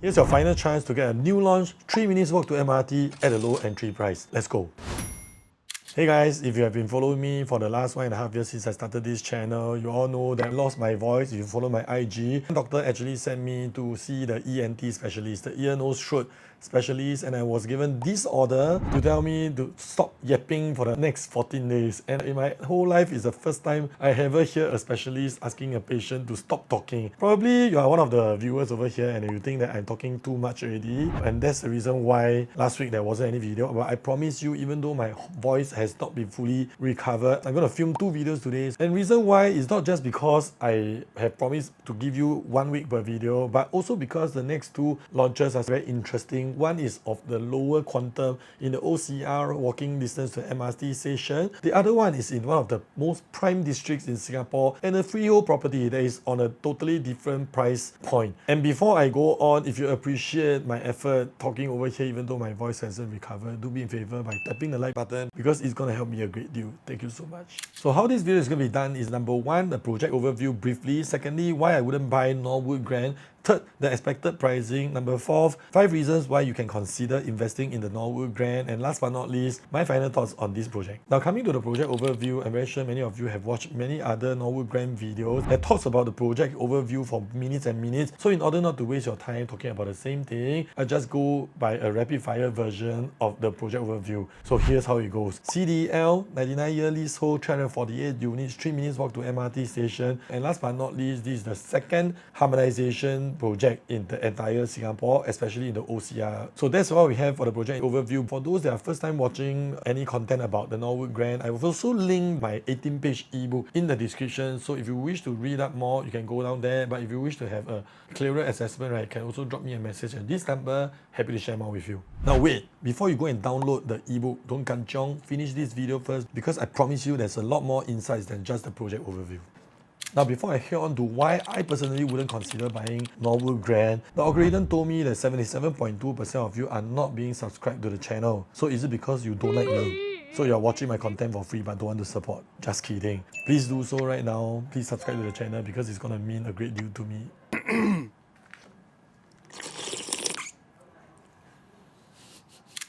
Here's your final chance to get a new launch, 3 minutes walk to MRT at a low entry price. Let's go. Hey guys, if you have been following me for the last 1.5 years since I started this channel, you all know that I lost my voice. If you follow my IG, the doctor actually sent me to see the ENT specialist, the ear, nose, throat specialist, and I was given this order to tell me to stop yapping for the next 14 days. And in my whole life, it's the first time I ever hear a specialist asking a patient to stop talking. Probably you are one of the viewers over here and you think that I'm talking too much already, and that's the reason why last week there wasn't any video. But I promise you, even though my voice has not been fully recovered, I'm going to film 2 videos today. And reason why is not just because I have promised to give you 1 week per video, but also because the next 2 launches are very interesting. One is of the lower quantum in the OCR, walking distance to MRT station. The other one is in one of the most prime districts in Singapore, and a freehold property that is on a totally different price point. And before I go on, if you appreciate my effort talking over here, even though my voice hasn't recovered, do me a favor by tapping the like button, because it's going to help me a great deal. Thank you so much. So how this video is going to be done is, number 1, the project overview briefly. Secondly, why I wouldn't buy Norwood Grand. Third, the expected pricing. Number 4, 5 reasons why you can consider investing in the Norwood Grand. And last but not least, my final thoughts on this project. Now, coming to the project overview, I'm very sure many of you have watched many other Norwood Grand videos that talks about the project overview for minutes and minutes. So in order not to waste your time talking about the same thing, I just go by a rapid fire version of the project overview. So here's how it goes. CDL, 99-year leasehold, 348 units, 3 minutes walk to MRT station. And last but not least, this is the second harmonization project in the entire Singapore, especially in the OCR. So that's what we have for the project overview. For those that are first time watching any content about the Norwood Grand, I will also link my 18-page ebook in the description. So if you wish to read up more, you can go down there. But if you wish to have a clearer assessment, right, you can also drop me a message at this number. Happy to share more with you. Now wait, before you go and download the ebook, don't kanchong, finish this video first, because I promise you there's a lot more insights than just the project overview. Now, before I head on to why I personally wouldn't consider buying Norwood Grand, the algorithm told me that 77.2% of you are not being subscribed to the channel. So is it because you don't like me? So you're watching my content for free but don't want to support? Just kidding. Please do so right now. Please subscribe to the channel because it's going to mean a great deal to me.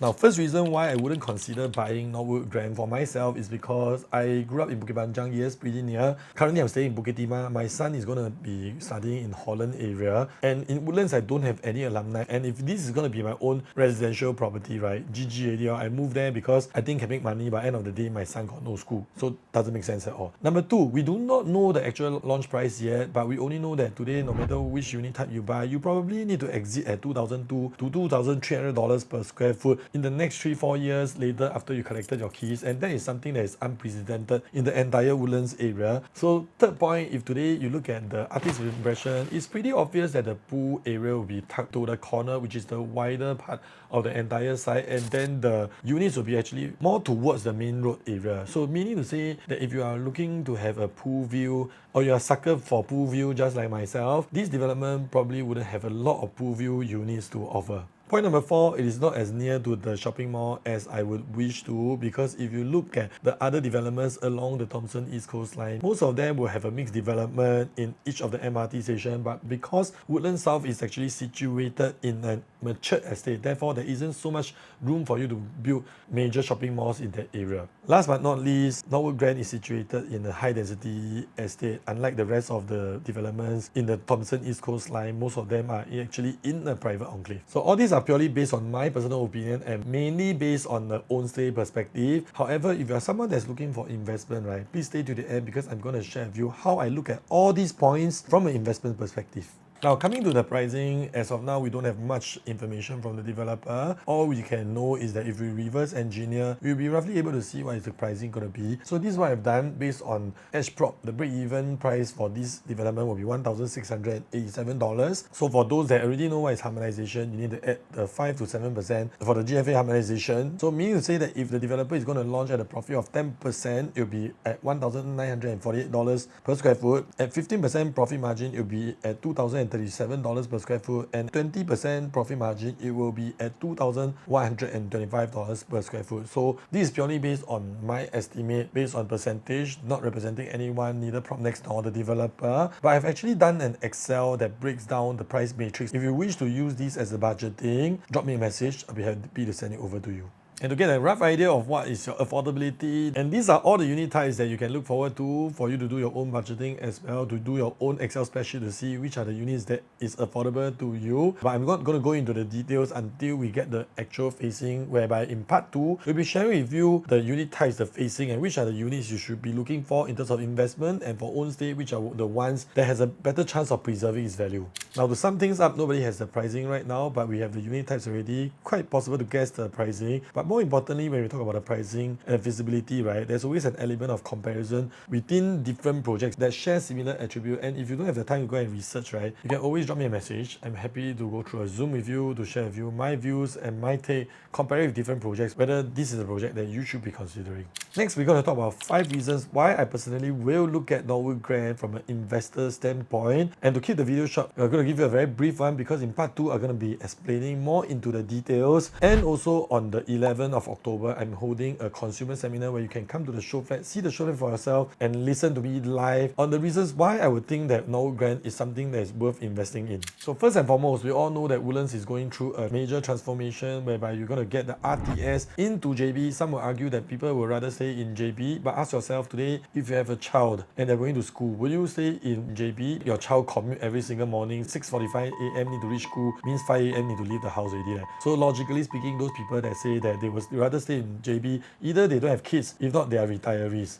Now, first reason why I wouldn't consider buying Norwood Grand for myself is because I grew up in Bukit Panjang, yes, pretty near. Currently, I'm staying in Bukit Timah. My son is going to be studying in Holland area. And in Woodlands, I don't have any alumni. And if this is going to be my own residential property, right, GG already, I moved there because I think I can make money. But end of the day, my son got no school. So doesn't make sense at all. Number 2, we do not know the actual launch price yet, but we only know that today, no matter which unit type you buy, you probably need to exit at $2,200 to $2,300 per square foot in the next 3-4 years later after you collected your keys, and that is something that is unprecedented in the entire Woodlands area. So third point, if today you look at the artist impression, it's pretty obvious that the pool area will be tucked to the corner, which is the wider part of the entire site, and then the units will be actually more towards the main road area. So meaning to say that if you are looking to have a pool view, or you're a sucker for pool view just like myself, this development probably wouldn't have a lot of pool view units to offer. Point number 4, it is not as near to the shopping mall as I would wish to, because if you look at the other developments along the Thomson East Coast Line, most of them will have a mixed development in each of the MRT stations, but because Woodlands South is actually situated in a matured estate, therefore there isn't so much room for you to build major shopping malls in that area. Last but not least, Norwood Grand is situated in a high density estate. Unlike the rest of the developments in the Thomson East Coast Line, most of them are actually in a private enclave. So all these are purely based on my personal opinion and mainly based on the own stay perspective. However, if you are someone that's looking for investment, right, please stay to the end because I'm going to share with you how I look at all these points from an investment perspective. Now, coming to the pricing, as of now, we don't have much information from the developer. All we can know is that if we reverse engineer, we'll be roughly able to see what is the pricing going to be. So this is what I've done based on edge prop. The break-even price for this development will be $1,687. So for those that already know what is harmonization, you need to add the 5 to 7% for the GFA harmonization. So meaning to say that if the developer is going to launch at a profit of 10%, it will be at $1,948 per square foot. At 15% profit margin, it will be at $2,000 $1,137 per square foot, and 20% profit margin, it will be at $2,125 per square foot. So this is purely based on my estimate, based on percentage, not representing anyone, neither PropNex nor the developer. But I've actually done an Excel that breaks down the price matrix. If you wish to use this as a budgeting, drop me a message. I'll be happy to send it over to you. And to get a rough idea of what is your affordability, and these are all the unit types that you can look forward to for you to do your own budgeting as well, to do your own Excel spreadsheet to see which are the units that is affordable to you. But I'm not going to go into the details until we get the actual phasing, whereby in part 2, we'll be sharing with you the unit types, the phasing, and which are the units you should be looking for in terms of investment, and for own stay, which are the ones that has a better chance of preserving its value. Now, to sum things up, nobody has the pricing right now, but we have the unit types already. Quite possible to guess the pricing, but more importantly, when we talk about the pricing and visibility, right, there's always an element of comparison within different projects that share similar attribute. And if you don't have the time to go and research, right, you can always drop me a message. I'm happy to go through a Zoom with you to share with you my views and my take, compare with different projects, whether this is a project that you should be considering. Next, we're going to talk about 5 reasons why I personally will look at Norwood Grand from an investor standpoint. And to keep the video short, I'm going to give you a very brief one, because in part 2, I'm going to be explaining more into the details. And also on the 11th of October, I'm holding a consumer seminar where you can come to the show flat, see the show flat for yourself, and listen to me live on the reasons why I would think that Norwood Grand is something that is worth investing in. So first and foremost, we all know that Woodlands is going through a major transformation whereby you're going to get the RTS into JB. Some will argue that people would rather stay in JB, but ask yourself today, if you have a child and they're going to school, will you stay in JB? Your child commute every single morning, 6:45 a.m. need to reach school, means 5 a.m. need to leave the house already. So logically speaking, those people that say that they would rather stay in JB, either they don't have kids, if not they are retirees.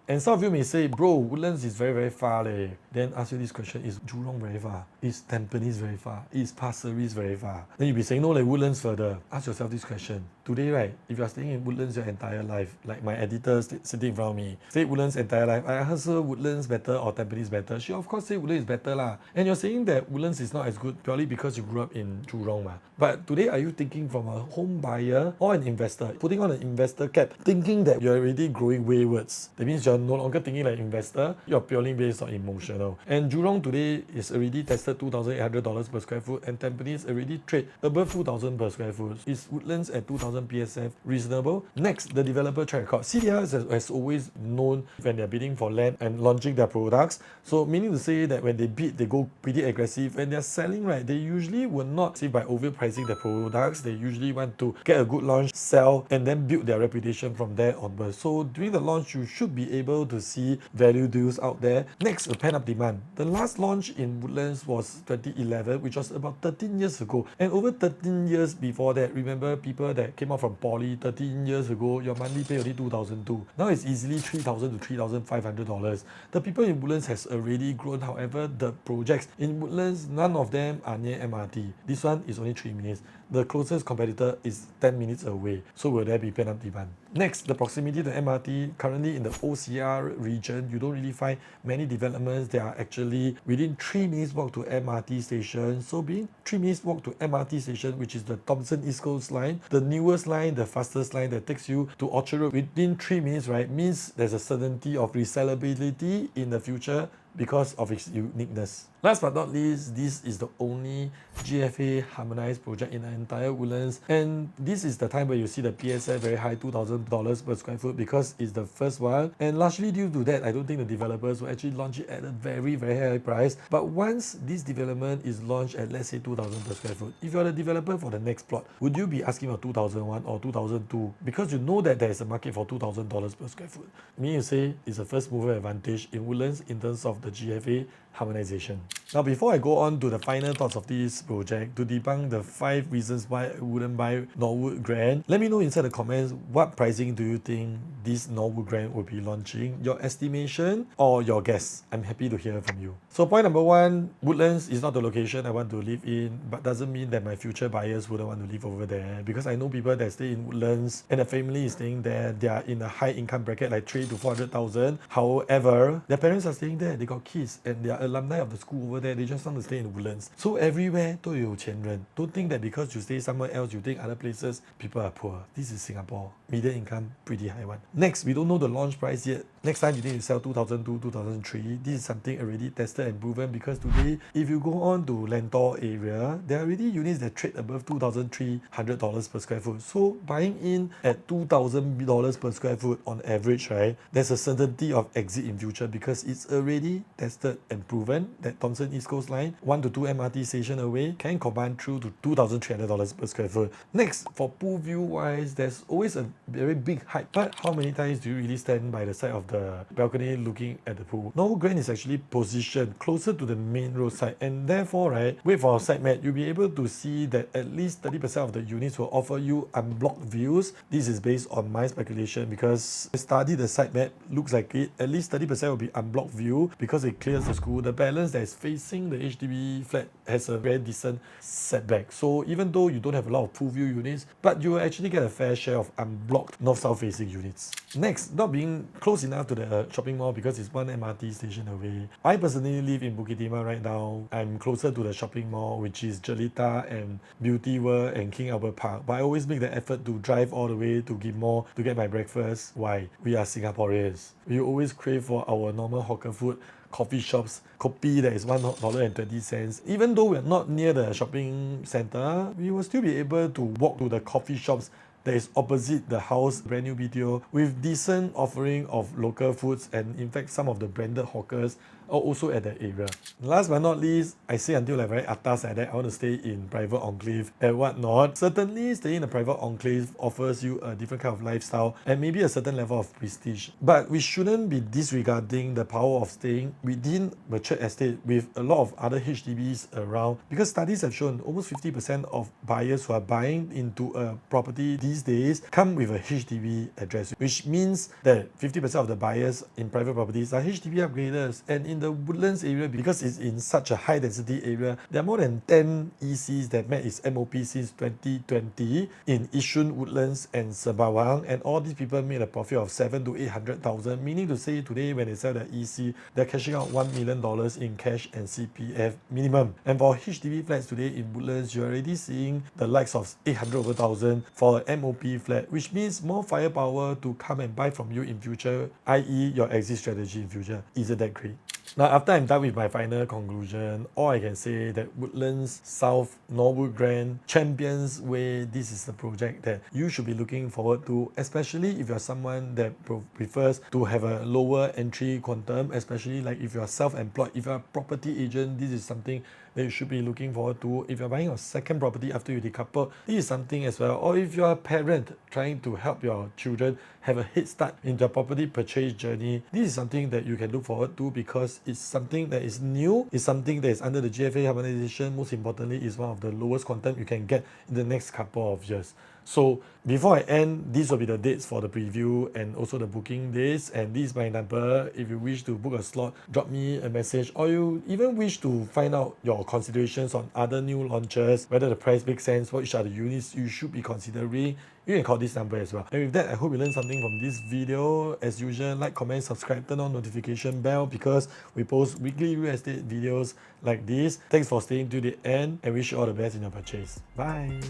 And some of you may say, bro, Woodlands is very, very far leh. Then ask you this question, is Jurong very far? Is Tampines very far? Is Pasir Ris very far? Then you'll be saying, no, like Woodlands further. Ask yourself this question. Today, right, if you're staying in Woodlands your entire life, like my editor sitting in front of me, stay Woodlands entire life, I ask her Woodlands better or Tampines better, she of course say Woodlands is better lah. And you're saying that Woodlands is not as good purely because you grew up in Jurong ma. But today, are you thinking from a home buyer or an investor? Putting on an investor cap, thinking that you're already growing waywards. That means you're no longer thinking like investor, you're purely based on emotional. And Jurong today is already tested $2,800 per square foot, and Tampines already trade above $2,000 per square foot. Is Woodlands at 2,000 PSF reasonable? Next, the developer track record. CDR has always known when they're bidding for land and launching their products. So meaning to say that when they bid, they go pretty aggressive. When they're selling, right, they usually will not say by overpricing their products. They usually want to get a good launch, sell, and then build their reputation from there onwards. So during the launch, you should be able to see value deals out there. Next, a Pent Up Demand. The last launch in Woodlands was 2011, which was about 13 years ago. And over 13 years before that, remember people that came out from poly 13 years ago, your monthly pay only $2,200. Now it's easily $3,000 to $3,500. The people in Woodlands has already grown. However, the projects in Woodlands, none of them are near MRT. This one is only 3 minutes. The closest competitor is 10 minutes away. So will there be Pent Up Demand? Next, the proximity to MRT. Currently in the OCR region, you don't really find many developments that are actually within 3 minutes walk to MRT station. So being 3 minutes walk to MRT station, which is the Thomson East Coast line, the newest line, the fastest line that takes you to Orchard Road within 3 minutes, right, means there's a certainty of resellability in the future because of its uniqueness. Last but not least, this is the only GFA harmonized project in the entire Woodlands, and this is the time where you see the PSF very high, $2,000 per square foot, because it's the first one. And largely due to that, I don't think the developers will actually launch it at a very, very high price. But once this development is launched at, let's say, $2,000 per square foot, if you're the developer for the next plot, would you be asking for $2,001 or $2,002? Because you know that there is a market for $2,000 per square foot. Meaning you say it's a first mover advantage in Woodlands in terms of the GFA harmonization. Now, before I go on to the final thoughts of this project, to debunk the 5 reasons why I wouldn't buy Norwood Grand, let me know inside the comments what pricing do you think this Norwood Grand will be launching, your estimation or your guess. I'm happy to hear from you. So point number 1, Woodlands is not the location I want to live in, but doesn't mean that my future buyers wouldn't want to live over there, because I know people that stay in Woodlands and the family is staying there. They are in a high income bracket like 3 to 400,000. However, their parents are staying there, they got kids, and they are alumni of the school over there. They just want to stay in Woodlands. So everywhere 都有钱人. Don't think that because you stay somewhere else, you think other places people are poor. This is Singapore. Median income pretty high one. Next, we don't know the launch price yet. Next time you need to sell 2002, 2003. This is something already tested and proven, because today if you go on to Lentor area, there are already units that trade above $2,300 per square foot. So buying in at $2,000 per square foot on average, right, there's a certainty of exit in future, because it's already tested and proven that Thomson East Coast Line 1 to 2 MRT station away can combine through to $2,300 per square foot. Next, for pool view wise, there's always a very big hype, but how many times do you really stand by the side of the balcony looking at the pool? Norwood Grand is actually positioned closer to the main road side, and therefore, right, wait for our site map, you'll be able to see that at least 30% of the units will offer you unblocked views. This is based on my speculation, because I studied the site map, looks like it, at least 30% will be unblocked view because it clears the school. The balance that is facing the HDB flat has a very decent setback. So even though you don't have a lot of pool view units, but you will actually get a fair share of unblocked north-south facing units. Next, not being close enough to the shopping mall because it's one MRT station away. I personally live in Bukit Timah right now. I'm closer to the shopping mall, which is Jelita and Beauty World and King Albert Park. But I always make the effort to drive all the way to Ghim Moh to get my breakfast. Why? We are Singaporeans. We always crave for our normal hawker food, coffee shops, kopi that is $1.20. Even though we're not near the shopping center, we will still be able to walk to the coffee shops that is opposite the house, brand new BTO, with decent offering of local foods, and in fact some of the branded hawkers are also at that area. Last but not least, I say until like very atas like that, I want to stay in private enclave and whatnot. Certainly staying in a private enclave offers you a different kind of lifestyle and maybe a certain level of prestige. But we shouldn't be disregarding the power of staying within mature estate with a lot of other HDBs around, because studies have shown almost 50% of buyers who are buying into a property these days come with a HDB address, which means that 50% of the buyers in private properties are HDB upgraders. And in the Woodlands area, because it's in such a high density area, there are more than 10 ECs that met its MOP since 2020 in Yishun, Woodlands and Sembawang, and all these people made a profit of 7 to 800,000, meaning to say today when they sell the EC, they're cashing out $1 million in cash and CPF minimum. And for HDB flats today in Woodlands, you're already seeing the likes of 800,000 for an MOP flat, which means more firepower to come and buy from you in future, i.e. your exit strategy in future. Isn't that great? Now, after I'm done with my final conclusion, all I can say that Woodlands South, Norwood Grand, Champions Way, this is the project that you should be looking forward to, especially if you're someone that prefers to have a lower entry quantum, especially like if you're self-employed, if you're a property agent, this is something that you should be looking forward to. If you're buying your second property after you decouple, this is something as well. Or if you're a parent trying to help your children have a head start in their property purchase journey, this is something that you can look forward to, because it's something that is new, it's something that is under the GFA Harmonisation. Most importantly, is one of the lowest quantum you can get in the next couple of years. So before I end, these will be the dates for the preview and also the booking days, and this is my number. If you wish to book a slot, drop me a message, or you even wish to find out your considerations on other new launches, whether the price makes sense, which are the units you should be considering, you can call this number as well. And with that, I hope you learned something from this video. As usual, like, comment, subscribe, turn on notification bell, because we post weekly real estate videos like this. Thanks for staying to the end, and wish you all the best in your purchase. Bye.